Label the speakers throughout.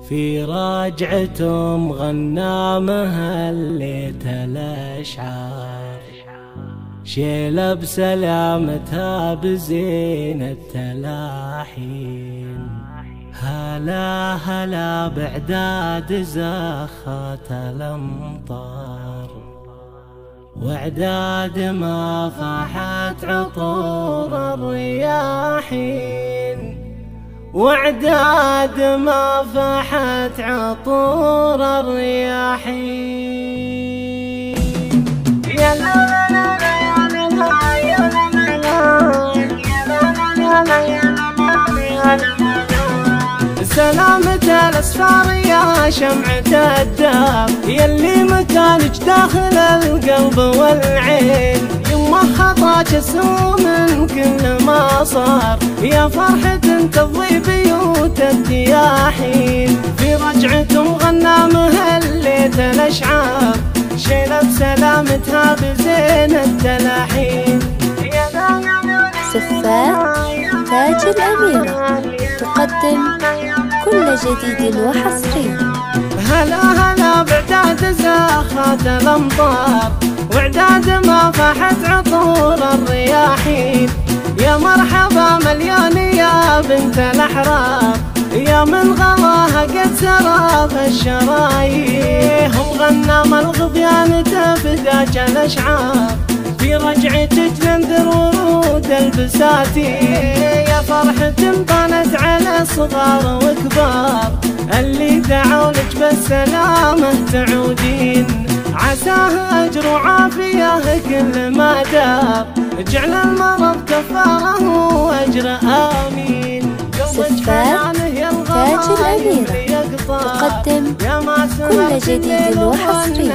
Speaker 1: في راجعتهم غنى مهليت الأشعار، شيلة بسلامتها بزين التلاحين. هلا هلا بعداد زخات الأمطار، وعداد ما فاحت عطور الرياحين، وعداد ما فاحت عطور الرياحين. يا لا لا لا يا لا يا لا يا لا. سلامة الأسفار يا شمعة الدار، يلي مكانك داخل القلب والعين. يما خطاك السوء من كل ما صار، يا فرحة تضوي بيوت الدياحين. في رجعتهم غنى مهليت الأشعار، شيلة بسلامتها بزين التلاحين.
Speaker 2: سفات تاج الأميرة تقدم كل جديد وحصري.
Speaker 1: هلا هلا بعداد زخات الأمطار، وعداد ما فاحت عطور الرياحين. يا مرحبا مليون يا بنت الأحرار، يا من غلاها قد سرى في الشرايين. غنى الغبيان تفداج الأشعار، في رجعتك ننذر ورود البساتين. يا فرحة بانت على صغار وكبار، اللي دعولك بالسلامة تعودين. عساه أجر وعافية كل ما دار، جعل المرض كفاره وأجر آمين.
Speaker 2: سفات تاج الأميرة تقدم كل جديد وحصري.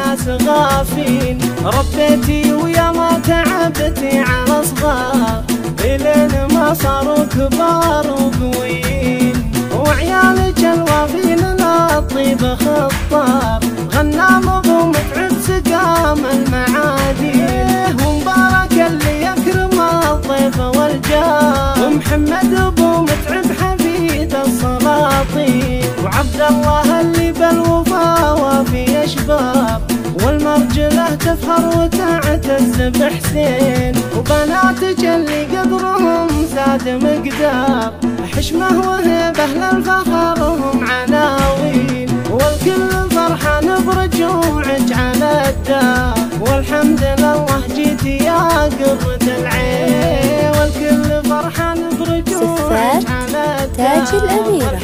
Speaker 1: غافين ربيتي ويا ما تعبتي على صغار، إلين ما صاروا كبار وقويين. وعيالك الوافين للطيب خطار، غنى ابو متعب سقام المعادين. ومبارك اللي يكرم الضيف والجار، ومحمد ابو متعب حفيد السلاطين. وعبد الله اللي بالوفا وفي اشبار، والمرجله تفخر وتعتز بحسين. وبناتك اللي قدرهم زاد مقدار، حشمه وهبه للفخر هم عناوين. والكل فرحان برجوعك على الدار، والحمد لله جيتي يا قرة العين. والكل فرحان برجوعك على الدار،
Speaker 2: تاج الأميرة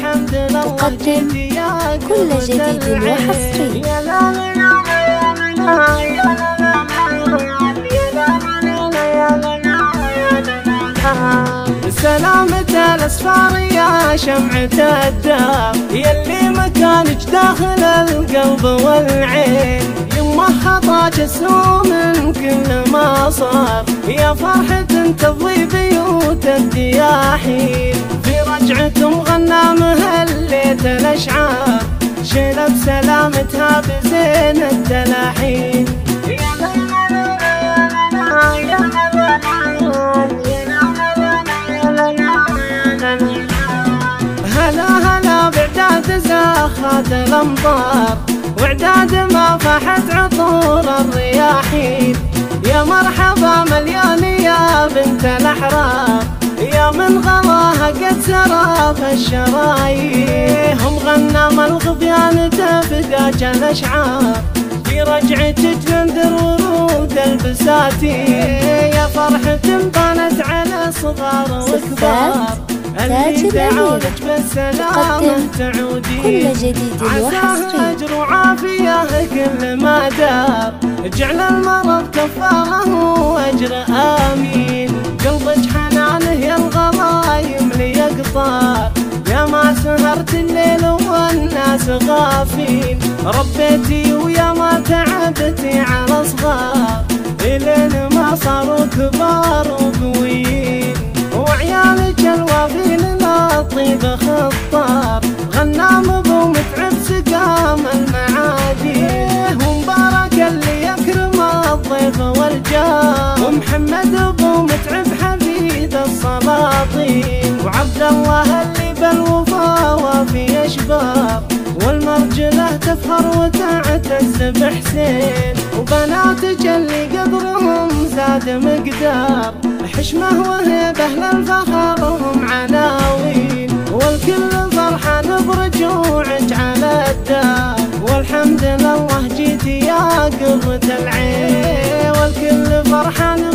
Speaker 2: تقدم كل جديد وحصري.
Speaker 1: سلامة الأسفار يا شمعة الدار، يلي مكانك داخل القلب والعين. يما خطاك السوء من كل ما صار، يا فرحة تضوي بيوت الدياحين. في رجعتهم غنى مهليت الأشعار، شيلة بسلامتها بزين التلاحين. هلا هلا بعداد زخات الأمطار، وعداد ما فاحت عطور الرياحين. يا مرحبا مليون يا بنت الأحرار، يا من غلاها قد سرى في الشرايين. غنى الغبيان تفداج الأشعار، في رجعتك ننذر ورود البساتين. يا فرحة بانت على صغار وكبار، اللي دعولك بالسلامة تعودين.
Speaker 2: كل جديد وحصري.
Speaker 1: أجر وعافية كل ما دار، جعل المرض كفاره وأجر آمين. قلبك حنانه يا الغلايم ليقطار، يا ما سهرت الليل والناس غافين. ربيتي ويا ما تعبتي على صغار، إلين ما صاروا كبار وقويين. وعيالك الوافين للطيب خطار، غنى ابو متعب سقام المعادين. ومبارك اللي يكرم الضيف والجار، ومحمد ابو متعب حفيد السلاطين. وعبد الله اللي بالوفا وفي اشبار، تفخر وتعتز بحسين، وبناتك اللي قدرهم زاد مقدار، حشمه وهبه للفخر وهم عناوين، والكل فرحان برجوعك على الدار، والحمد لله جيتي يا قرة العين، والكل فرحان